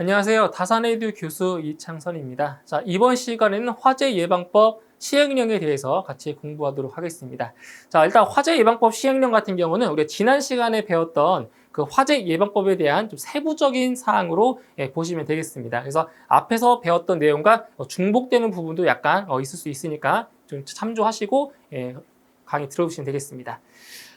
안녕하세요. 다산에듀 교수 이창선입니다. 자, 이번 시간에는 화재 예방법 시행령에 대해서 같이 공부하도록 하겠습니다. 자, 일단 화재 예방법 시행령 같은 경우는 우리가 지난 시간에 배웠던 그 화재 예방법에 대한 좀 세부적인 사항으로 보시면 되겠습니다. 그래서 앞에서 배웠던 내용과 중복되는 부분도 약간 있을 수 있으니까 좀 참조하시고 강의 들어보시면 되겠습니다.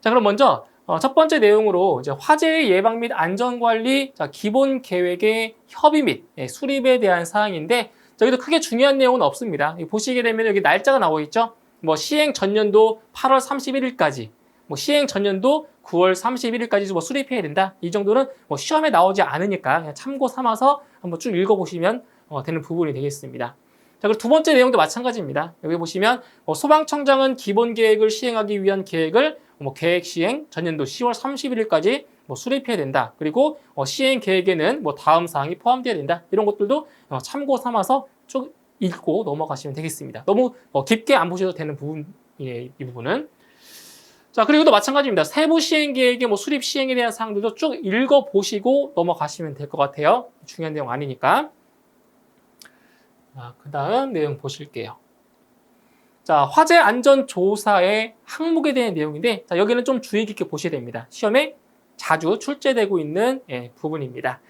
자, 그럼 먼저 첫 번째 내용으로 이제 화재 예방 및 안전관리 기본 계획의 협의 및 수립에 대한 사항인데, 여기도 크게 중요한 내용은 없습니다. 보시게 되면 여기 날짜가 나와 있죠. 시행 전년도 8월 31일까지, 시행 전년도 9월 31일까지 수립해야 된다. 이 정도는 시험에 나오지 않으니까 그냥 참고 삼아서 한번 쭉 읽어보시면 되는 부분이 되겠습니다. 자, 그리고 두 번째 내용도 마찬가지입니다. 여기 보시면 소방청장은 기본 계획을 시행하기 위한 계획을 계획 시행 전년도 10월 31일까지 수립해야 된다. 그리고 시행 계획에는 다음 사항이 포함되어야 된다. 이런 것들도 참고 삼아서 쭉 읽고 넘어가시면 되겠습니다. 너무 깊게 안 보셔도 되는 부분이에요, 이 부분은. 자, 그리고 또 마찬가지입니다. 세부 시행 계획의 수립 시행에 대한 사항들도 쭉 읽어보시고 넘어가시면 될 것 같아요. 중요한 내용 아니니까. 그 다음 내용 보실게요. 자, 화재 안전 조사의 항목에 대한 내용인데, 자, 여기는 좀 주의 깊게 보셔야 됩니다. 시험에 자주 출제되고 있는 부분입니다.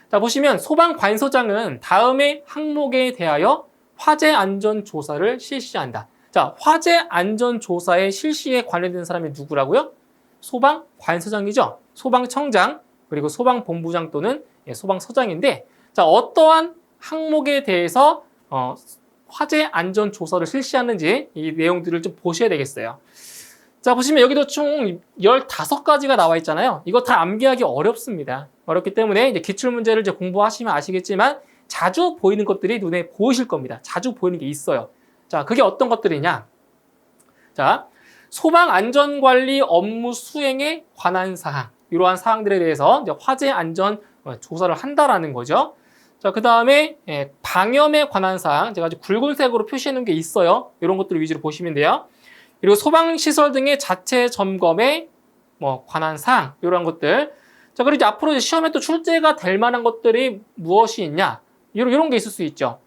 자, 보시면 소방관서장은 다음의 항목에 대하여 화재 안전 조사를 실시한다. 자, 화재 안전 조사의 실시에 관련된 사람이 누구라고요? 소방관서장이죠. 소방청장, 그리고 소방본부장 또는 소방서장인데, 자, 어떠한 항목에 대해서 화재 안전 조사를 실시하는지 이 내용들을 좀 보셔야 되겠어요. 자, 보시면 여기도 총 15가지가 나와 있잖아요. 이거 다 암기하기 어렵습니다. 어렵기 때문에 이제 기출문제를 이제 공부하시면 아시겠지만 자주 보이는 것들이 눈에 보이실 겁니다. 자주 보이는 게 있어요. 자, 그게 어떤 것들이냐? 자, 소방안전관리 업무 수행에 관한 사항, 이러한 사항들에 대해서 이제 화재 안전 조사를 한다라는 거죠. 자, 그 다음에 방염에 관한 사항, 제가 아주 굵은색으로 표시해 놓은 게 있어요. 이런 것들을 위주로 보시면 돼요. 그리고 소방시설 등의 자체 점검에 관한 사항, 이런 것들. 자, 그리고 이제 앞으로 시험에 또 출제가 될 만한 것들이 무엇이 있냐? 이런 게 있을 수 있죠.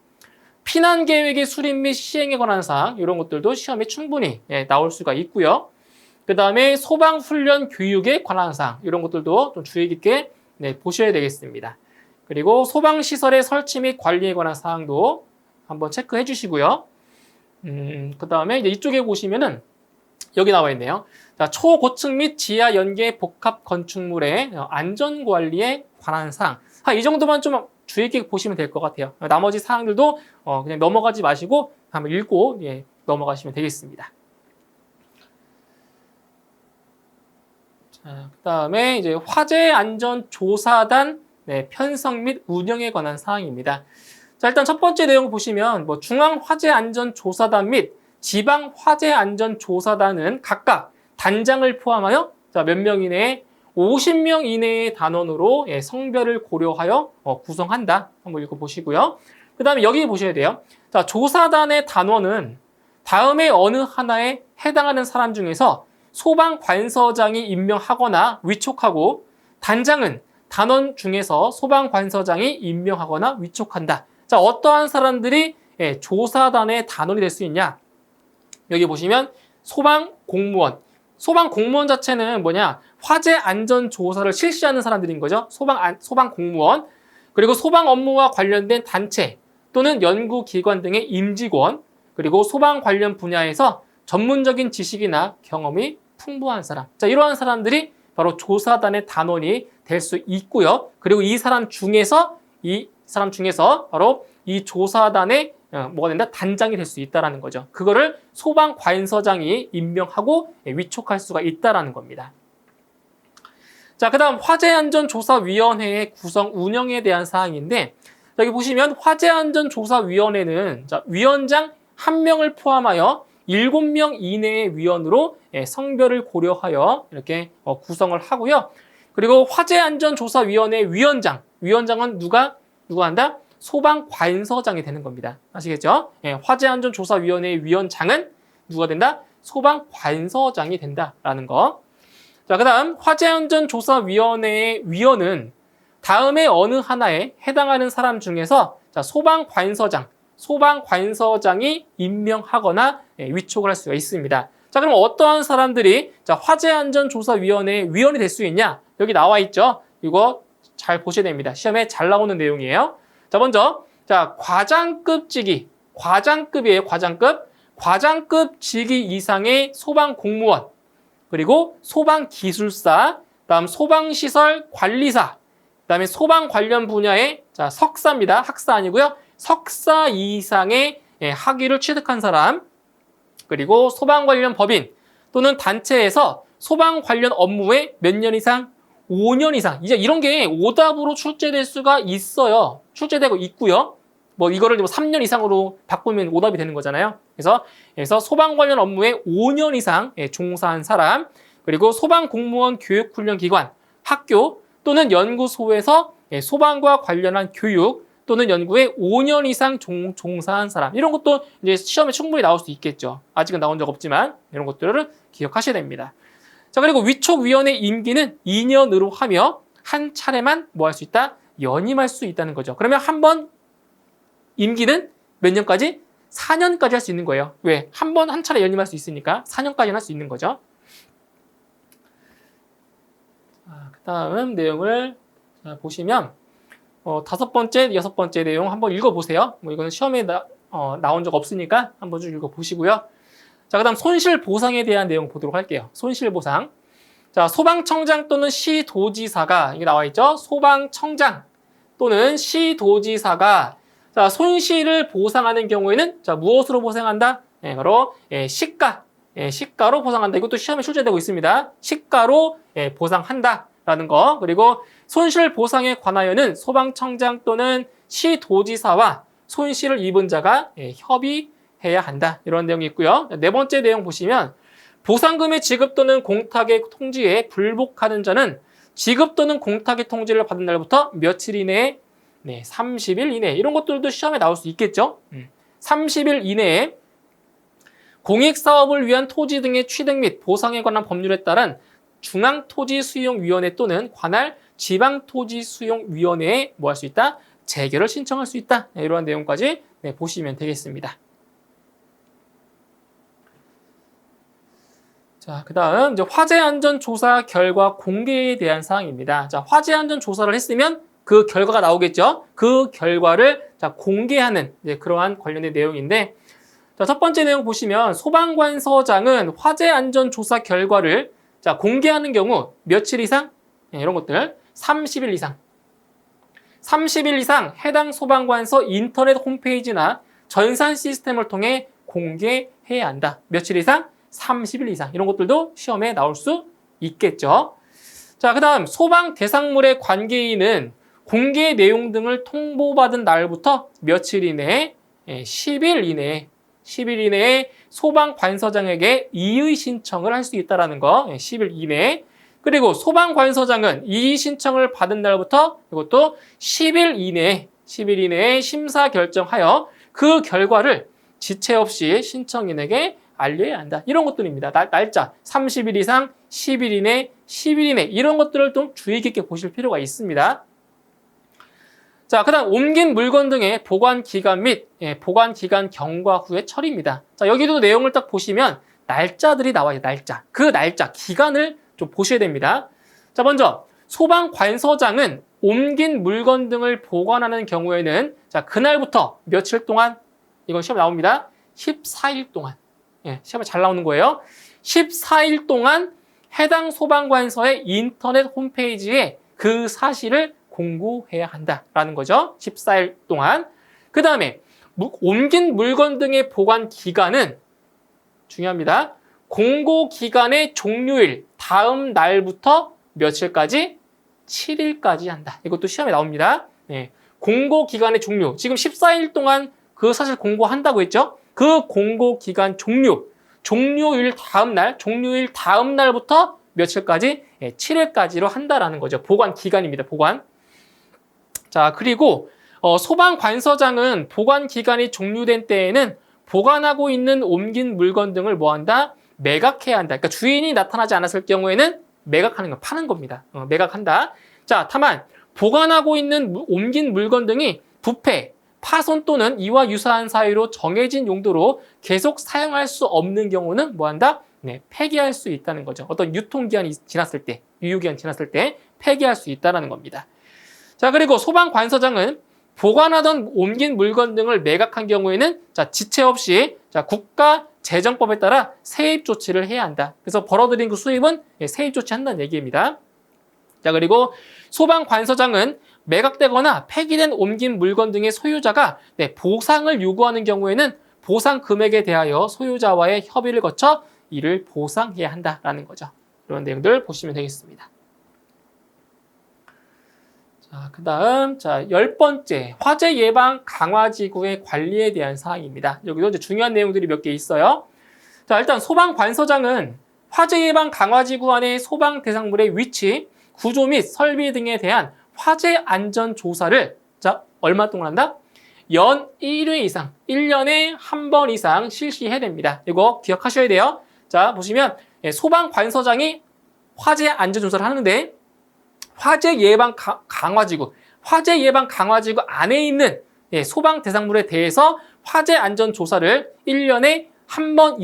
피난 계획의 수립 및 시행에 관한 사항, 이런 것들도 시험에 충분히 나올 수가 있고요. 그 다음에 소방훈련 교육에 관한 사항, 이런 것들도 좀 주의 깊게 보셔야 되겠습니다. 그리고 소방시설의 설치 및 관리에 관한 사항도 한번 체크해 주시고요. 그 다음에 이제 이쪽에 보시면은 여기 나와 있네요. 자, 초고층 및 지하 연계 복합 건축물의 안전관리에 관한 사항. 이 정도만 좀 주의 깊게 보시면 될 것 같아요. 나머지 사항들도 그냥 넘어가지 마시고 한번 읽고 넘어가시면 되겠습니다. 자, 그 다음에 이제 화재안전조사단 편성 및 운영에 관한 사항입니다. 자, 일단 첫 번째 내용을 보시면 중앙화재안전조사단 및 지방화재안전조사단은 각각 단장을 포함하여 몇 명 이내에 50명 이내의 단원으로 성별을 고려하여 구성한다. 한번 읽어보시고요. 그 다음에 여기 보셔야 돼요. 자, 조사단의 단원은 다음에 어느 하나에 해당하는 사람 중에서 소방관서장이 임명하거나 위촉하고, 단장은 단원 중에서 소방관서장이 임명하거나 위촉한다. 자, 어떠한 사람들이 조사단의 단원이 될 수 있냐? 여기 보시면 소방공무원. 소방공무원 자체는 화재 안전 조사를 실시하는 사람들인 거죠. 소방공무원. 그리고 소방 업무와 관련된 단체 또는 연구기관 등의 임직원. 그리고 소방 관련 분야에서 전문적인 지식이나 경험이 풍부한 사람. 자, 이러한 사람들이 바로 조사단의 단원이 될 수 있고요. 그리고 이 사람 중에서 바로 이 조사단의 뭐가 된다? 단장이 될 수 있다라는 거죠. 그거를 소방관서장이 임명하고 위촉할 수가 있다라는 겁니다. 자, 그 다음 화재안전조사위원회의 구성 운영에 대한 사항인데, 여기 보시면 화재안전조사위원회는 위원장 1명을 포함하여 7명 이내의 위원으로 성별을 고려하여 이렇게 구성을 하고요. 그리고 화재안전조사위원회 위원장은 누가 한다? 소방관서장이 되는 겁니다. 아시겠죠? 화재안전조사위원회 위원장은 누가 된다? 소방관서장이 된다라는 거. 자, 그 다음 화재안전조사위원회의 위원은 다음에 어느 하나에 해당하는 사람 중에서 자, 소방관서장이 임명하거나 위촉을 할 수가 있습니다. 자, 그럼 어떠한 사람들이 자, 화재안전조사위원회의 위원이 될 수 있냐? 여기 나와 있죠? 이거 잘 보셔야 됩니다. 시험에 잘 나오는 내용이에요. 자, 먼저 자, 과장급 직위예요. 과장급 직위 이상의 소방공무원, 그리고 소방기술사, 다음 소방시설 관리사, 그다음에 소방 관련 분야의 자, 석사입니다. 학사 아니고요. 석사 이상의 학위를 취득한 사람, 그리고 소방 관련 법인 또는 단체에서 소방 관련 업무에 몇 년 이상? 5년 이상. 이제 이런 게 오답으로 출제될 수가 있어요. 출제되고 있고요. 뭐 이거를 3년 이상으로 바꾸면 오답이 되는 거잖아요. 그래서 소방 관련 업무에 5년 이상 종사한 사람, 그리고 소방 공무원 교육훈련기관, 학교 또는 연구소에서 소방과 관련한 교육 또는 연구에 5년 이상 종사한 사람, 이런 것도 이제 시험에 충분히 나올 수 있겠죠. 아직은 나온 적 없지만 이런 것들을 기억하셔야 됩니다. 자, 그리고 위촉위원회 임기는 2년으로 하며 한 차례만 뭐 할 수 있다? 연임할 수 있다는 거죠. 그러면 한 번 임기는 몇 년까지? 4년까지 할 수 있는 거예요. 왜? 한 차례 연임할 수 있으니까 4년까지는 할 수 있는 거죠. 그 다음 내용을 보시면 5번째, 6번째 내용 한번 읽어보세요. 뭐 이거는 시험에 나온 적 없으니까 한번 쭉 읽어보시고요. 자, 그 다음 손실보상에 대한 내용 보도록 할게요. 손실보상. 자, 소방청장 또는 시도지사가, 이게 나와 있죠? 소방청장 또는 시도지사가 자, 손실을 보상하는 경우에는 자, 무엇으로 보상한다? 바로 시가로 보상한다. 이것도 시험에 출제되고 있습니다. 시가로 보상한다라는 거. 그리고 손실 보상에 관하여는 소방청장 또는 시도지사와 손실을 입은 자가 협의해야 한다. 이런 내용이 있고요. 네 번째 내용 보시면 보상금의 지급 또는 공탁의 통지에 불복하는 자는 지급 또는 공탁의 통지를 받은 날부터 며칠 이내에 30일 이내, 이런 것들도 시험에 나올 수 있겠죠. 30일 이내에 공익사업을 위한 토지 등의 취득 및 보상에 관한 법률에 따른 중앙토지수용위원회 또는 관할 지방토지수용위원회에 뭐 할 수 있다? 재결을 신청할 수 있다. 이러한 내용까지 보시면 되겠습니다. 자, 그 다음 이제 화재안전조사 결과 공개에 대한 사항입니다. 자, 화재안전조사를 했으면 그 결과가 나오겠죠. 그 결과를 자, 공개하는 그러한 관련된 내용인데, 자, 첫 번째 내용 보시면 소방관서장은 화재안전조사 결과를 자, 공개하는 경우 며칠 이상? 이런 것들 30일 이상. 30일 이상 해당 소방관서 인터넷 홈페이지나 전산 시스템을 통해 공개해야 한다. 며칠 이상? 30일 이상. 이런 것들도 시험에 나올 수 있겠죠. 자, 그 다음 소방 대상물의 관계인은 공개 내용 등을 통보받은 날부터 며칠 이내에 10일 이내에 소방관서장에게 이의 신청을 할 수 있다는 거. 10일 이내에. 그리고 소방관서장은 이의 신청을 받은 날부터 이것도 10일 이내에 심사 결정하여 그 결과를 지체 없이 신청인에게 알려야 한다. 이런 것들입니다. 날짜 30일 이상, 10일 이내, 10일 이내, 이런 것들을 좀 주의 깊게 보실 필요가 있습니다. 자, 그 다음 옮긴 물건 등의 보관기간 및 보관기간 경과 후의 처리입니다. 자, 여기도 내용을 딱 보시면 날짜들이 나와요. 그 날짜, 기간을 좀 보셔야 됩니다. 자, 먼저 소방관서장은 옮긴 물건 등을 보관하는 경우에는 자, 그날부터 며칠 동안, 이건 시험에 나옵니다. 14일 동안. 시험에 잘 나오는 거예요. 14일 동안 해당 소방관서의 인터넷 홈페이지에 그 사실을 공고해야 한다라는 거죠. 14일 동안. 그 다음에 옮긴 물건 등의 보관 기간은 중요합니다. 공고 기간의 종료일 다음 날부터 며칠까지? 7일까지 한다. 이것도 시험에 나옵니다. 공고 기간의 종료. 지금 14일 동안 그 사실 공고한다고 했죠. 그 공고 기간 종료일 다음 날부터 며칠까지? 7일까지로 한다라는 거죠. 보관 기간입니다. 보관. 자, 그리고 소방관서장은 보관 기간이 종료된 때에는 보관하고 있는 옮긴 물건 등을 뭐 한다? 매각해야 한다. 그러니까 주인이 나타나지 않았을 경우에는 매각하는 거, 파는 겁니다. 매각한다. 자, 다만 보관하고 있는 옮긴 물건 등이 부패, 파손 또는 이와 유사한 사유로 정해진 용도로 계속 사용할 수 없는 경우는 뭐한다? 네, 폐기할 수 있다는 거죠. 어떤 유통기한이 지났을 때, 유효기한 지났을 때 폐기할 수 있다는 겁니다. 자, 그리고 소방관서장은 보관하던 옮긴 물건 등을 매각한 경우에는 자, 지체 없이 자, 국가재정법에 따라 세입 조치를 해야 한다. 그래서 벌어들인 그 수입은 세입 조치한다는 얘기입니다. 자, 그리고 소방관서장은 매각되거나 폐기된 옮긴 물건 등의 소유자가 보상을 요구하는 경우에는 보상 금액에 대하여 소유자와의 협의를 거쳐 이를 보상해야 한다라는 거죠. 이런 내용들 보시면 되겠습니다. 자, 그 다음, 자, 10번째, 화재 예방 강화지구의 관리에 대한 사항입니다. 여기도 이제 중요한 내용들이 몇 개 있어요. 자, 일단 소방관서장은 화재 예방 강화지구 안의 소방 대상물의 위치, 구조 및 설비 등에 대한 화재 안전 조사를 자, 얼마 동안 한다? 연 1회 이상, 1년에 한 번 이상 실시해야 됩니다. 이거 기억하셔야 돼요. 자, 보시면 소방관서장이 화재 안전 조사를 하는데 화재 예방 강화지구, 화재 예방 강화지구 안에 있는 소방 대상물에 대해서 화재 안전 조사를 1년에 한 번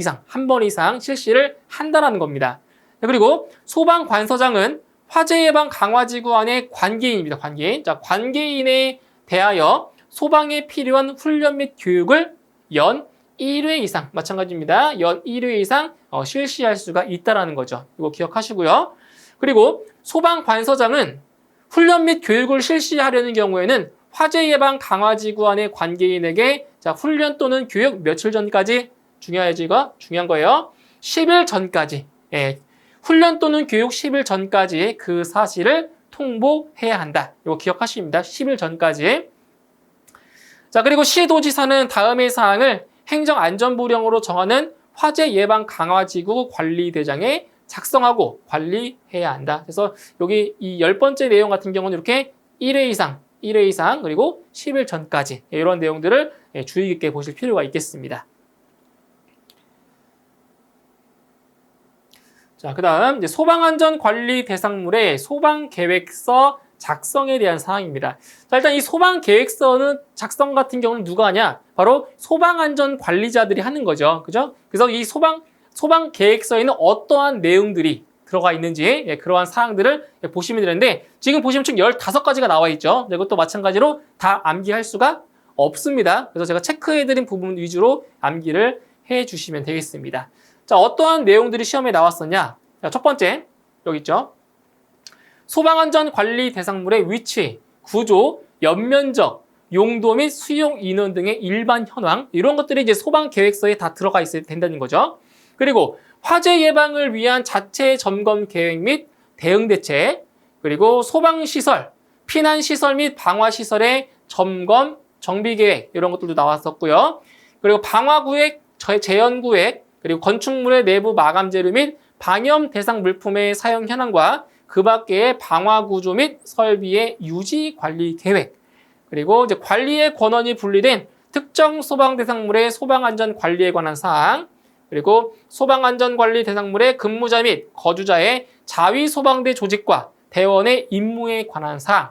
이상 실시를 한다는 겁니다. 그리고 소방관서장은 화재 예방 강화지구 안의 관계인입니다. 관계인. 자, 관계인에 대하여 소방에 필요한 훈련 및 교육을 연 1회 이상, 마찬가지입니다. 연 1회 이상 실시할 수가 있다는 거죠. 이거 기억하시고요. 그리고 소방관서장은 훈련 및 교육을 실시하려는 경우에는 화재 예방 강화지구 안의 관계인에게 자, 훈련 또는 교육 며칠 전까지 중요한 거예요. 10일 전까지. 훈련 또는 교육 10일 전까지 그 사실을 통보해야 한다. 이거 기억하십니다. 10일 전까지. 자, 그리고 시도지사는 다음의 사항을 행정안전부령으로 정하는 화재 예방 강화지구 관리대장에 작성하고 관리해야 한다. 그래서 여기 이 10번째 내용 같은 경우는 이렇게 1회 이상, 그리고 10일 전까지 이런 내용들을 주의 깊게 보실 필요가 있겠습니다. 자, 그 다음 이제 소방안전관리 대상물의 소방계획서 작성에 대한 사항입니다. 자, 일단 이 소방계획서는 작성 같은 경우는 누가 하냐? 바로 소방안전관리자들이 하는 거죠. 그죠? 그래서 이 소방계획서에는 어떠한 내용들이 들어가 있는지 그러한 사항들을 보시면 되는데 지금 보시면 총 15가지가 나와 있죠. 이것도 마찬가지로 다 암기할 수가 없습니다. 그래서 제가 체크해드린 부분 위주로 암기를 해주시면 되겠습니다. 자, 어떠한 내용들이 시험에 나왔었냐? 자, 첫 번째, 여기 있죠. 소방안전관리 대상물의 위치, 구조, 연면적, 용도 및 수용 인원 등의 일반 현황, 이런 것들이 이제 소방계획서에 다 들어가 있어야 된다는 거죠. 그리고 화재 예방을 위한 자체 점검 계획 및 대응 대책, 그리고 소방시설, 피난시설 및 방화시설의 점검, 정비 계획, 이런 것들도 나왔었고요. 그리고 방화구획, 재현구획, 그리고 건축물의 내부 마감 재료 및 방염 대상 물품의 사용 현황과 그 밖의 방화 구조 및 설비의 유지 관리 계획, 그리고 이제 관리의 권한이 분리된 특정 소방 대상물의 소방 안전 관리에 관한 사항, 그리고 소방 안전 관리 대상물의 근무자 및 거주자의 자위 소방대 조직과 대원의 임무에 관한 사항,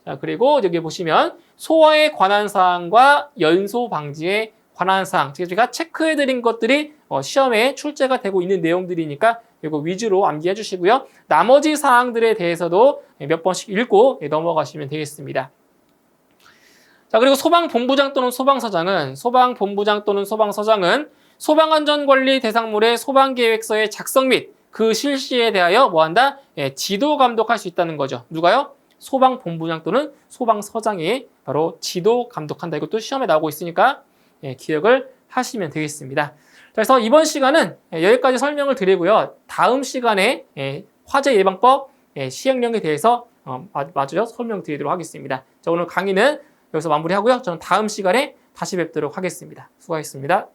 자, 그리고 여기 보시면 소화에 관한 사항과 연소 방지에 관한 사항, 제가 체크해드린 것들이 시험에 출제가 되고 있는 내용들이니까 이거 위주로 암기해 주시고요. 나머지 사항들에 대해서도 몇 번씩 읽고 넘어가시면 되겠습니다. 자, 그리고 소방본부장 또는 소방서장은 소방안전관리 대상물의 소방계획서의 작성 및 그 실시에 대하여 뭐한다? 지도 감독할 수 있다는 거죠. 누가요? 소방본부장 또는 소방서장이 바로 지도 감독한다. 이것도 시험에 나오고 있으니까 기억을 하시면 되겠습니다. 그래서 이번 시간은 여기까지 설명을 드리고요. 다음 시간에 화재 예방법 시행령에 대해서 마저 설명드리도록 하겠습니다. 자, 오늘 강의는 여기서 마무리하고요. 저는 다음 시간에 다시 뵙도록 하겠습니다. 수고하셨습니다.